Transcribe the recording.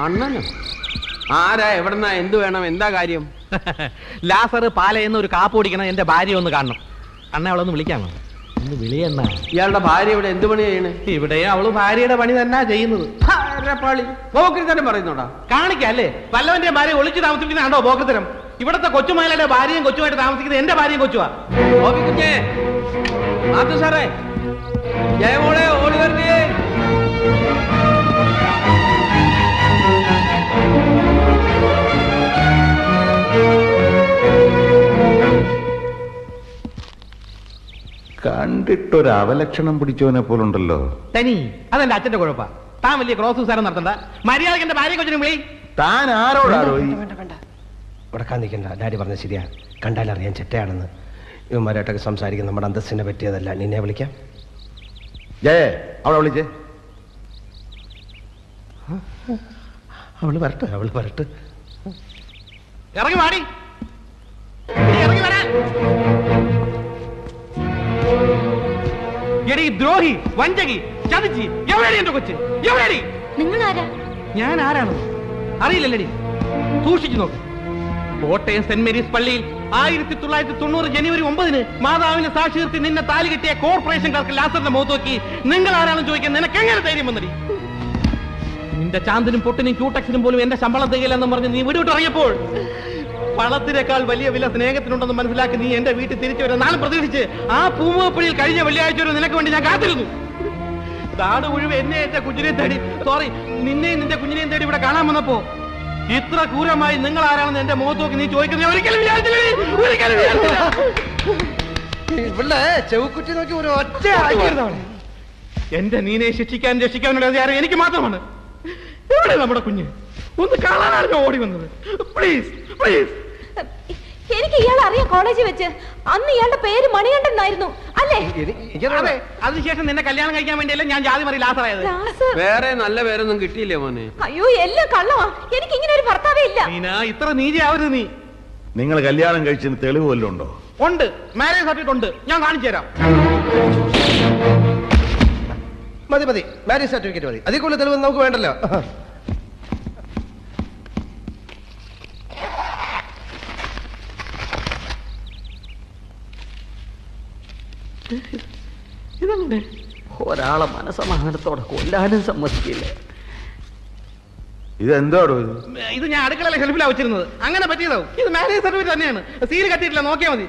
അണ്ണനോ? ആരാ, എവിടെന്നാ, എന്ത് വേണം, എന്താ കാര്യം? ലാസർ പാലയെന്ന് ഒരു കാപ്പ് ഓടിക്കണം, എന്റെ ഭാര്യ ഒന്ന് കാണണം. അണ്ണ അവളൊന്ന് വിളിക്കാമോ? ഒന്ന് വിളിയണ്ണ. ഇയാളുടെ ഭാര്യ ഇവിടെ എന്ത് പണി ചെയ്യണേ? ഇവിടെ അവള് ഭാര്യയുടെ പണി തന്നെ ചെയ്യുന്നത്. പോക്കൃത്തരം പറയുന്നോടാ. കാണിക്കല്ലേ, വല്ലവന്റെ ഭാര്യ ഒളിച്ചു താമസിക്കുന്നതാണോ പോക്കൃത്തരം? ഇവിടത്തെ കൊച്ചുമലയുടെ ഭാര്യയും കൊച്ചുമായിട്ട് താമസിക്കുന്നത് എന്റെ ഭാര്യയും കൊച്ചുവാ. കുഞ്ഞേ, മാത്തു സാറേ, ജയമോളെ ഓടി വരണേ. കണ്ടിട്ടൊരു അവലക്ഷണം പിടിച്ചവനെ പോലുണ്ടല്ലോ. തനി അതെന്റെ അച്ഛന്റെ കുഴപ്പ. താൻ വലിയ ക്രോസ് സാരം നടത്തണ്ട. മര്യാദക്ക് എന്റെ ഭാര്യ കൊച്ചിനും വിളി. താൻ ആരോടാരോ? ഉടക്കാൻ നിൽക്കണ്ട. ഡാഡി പറഞ്ഞ ശരിയാ. കണ്ടാലറിയാൻ ചെറ്റയാണെന്ന്. ഇവന്മാരായിട്ടൊക്കെ സംസാരിക്കുന്ന നമ്മുടെ അന്തസ്സിനെ പറ്റിയതല്ല. നിന്നെ വിളിക്കാം. ജയ, അവളെ വിളിച്ചേ. അവള് വരട്ടെ. ഇറങ്ങി വാടി, ഇറങ്ങി വരാൻ. എടീ ദ്രോഹി, വഞ്ചകി, ചതിച്ചി, എവിടെയാടി എന്റെ കൊച്ച്? എവിടെയാടി? നിങ്ങൾ ആരാ? ഞാൻ ആരാണോ അറിയില്ലല്ലേടി. സൂക്ഷിച്ചു നോക്ക്. കോട്ടയം സെന്റ് മേരീസ് പള്ളിയിൽ 1990 ജനുവരി 9 മാതാവിനെ സാക്ഷി നിർത്തി നിന്നെ താലി കെട്ടിയ കോർപ്പറേഷൻ ക്ലർക്ക് ലാസറിന്റെ മുഖത്ത് നോക്കി നിങ്ങൾ ആരാണെന്ന് ചോദിക്കാൻ നിനക്ക് എങ്ങനെ ധൈര്യം വന്നടി? നിന്റെ ചാന്തിനും പൊട്ടിനും ക്യൂടെക്സിനും പോലും എന്റെ ശമ്പളം തികയില്ലെന്നും പറഞ്ഞ് നീ വിട്ടുവിട്ടിറങ്ങിയപ്പോൾ പണത്തിനേക്കാൾ വലിയ വില സ്നേഹത്തിനുണ്ടെന്ന് മനസ്സിലാക്കി നീ എന്റെ വീട്ടിൽ തിരിച്ചു വരാൻ നാളെ പ്രതീക്ഷിച്ച് ആ പൂമുഖപ്പടിയിൽ കഴിഞ്ഞ വെള്ളിയാഴ്ച വരെ നിനക്ക് വേണ്ടി ഞാൻ കാത്തിരുന്നു. നാട് മുഴുവൻ എന്നെ എന്റെ കുഞ്ഞിനെയും തേടി, നിന്നെയും നിന്റെ കുഞ്ഞിനെയും തേടി ഇവിടെ കാണാൻ വന്നപ്പോ ഇത്ര ക്രൂരമായി നിങ്ങൾ ആരാണെന്ന് എന്റെ മുഖത്ത് നോക്കി നീ ചോദിക്കുന്നത് ഒരിക്കലും ചെവുക്കുറ്റി നോക്കി ഒരു ഒറ്റ എന്റെ നീനെ രക്ഷിക്കാനുള്ള അധികാരം എനിക്ക് മാത്രമാണ്. എവിടെ നമ്മുടെ കുഞ്ഞ്? ഒന്ന് കാണാനാണ് ഓടി വന്നത്. Please please. എനിക്ക് ഇയാളെ അറിയാം. കോളേജിൽ വെച്ച് അന്ന് ഇയാളുടെ പേര് മണികണ്ഠൻ എന്നായിരുന്നു അല്ലേ? അതെ, അതിനുശേഷം നിന്നെ കല്യാണം കഴിക്കാൻ വേണ്ടിയല്ലേ ഞാൻ ജാതി മറി ലാസറായത്. വേറെ നല്ല പേരൊന്നും കിട്ടിയില്ലേ മോനെ? അയ്യോ, എല്ലാം കള്ളമാ. എനിക്ക് ഇങ്ങനെ ഒരു ഭർത്താവേ ഇല്ല. നീനാ ഇത്ര നീതിയാവരുത് നീ. നിങ്ങൾ കല്യാണം കഴിച്ചതിന് തെളിവ് വല്ലതും ഉണ്ടോ? ഉണ്ട്, മാരേജ് സർട്ടിഫിക്കറ്റ് ഉണ്ട്, ഞാൻ കാണിച്ചു തരാം. മതി. മാരേജ് സർട്ടിഫിക്കറ്റ് മതി. അതിൽ കൂടുതൽ തെളിവ് നമുക്ക് വേണ്ടല്ലോ. ഇതങ്ങനെ ഒരാളെ മനസമാധാനത്തോടെ കൊല്ലാനും സമ്മതിക്കില്ല. ഇതെന്തോടോ ഇത് ഞാൻ അടുക്കളയിലെ ഷെൽഫിലാണ് വെച്ചിരുന്നത്. അങ്ങനെ പറ്റിയതാവും. ഇത് മാരേജ് സർട്ടിഫിക്കറ്റ് തന്നെയാണ്. സീൽ കട്ടിയിട്ടില്ല, നോക്കിയാൽ മതി.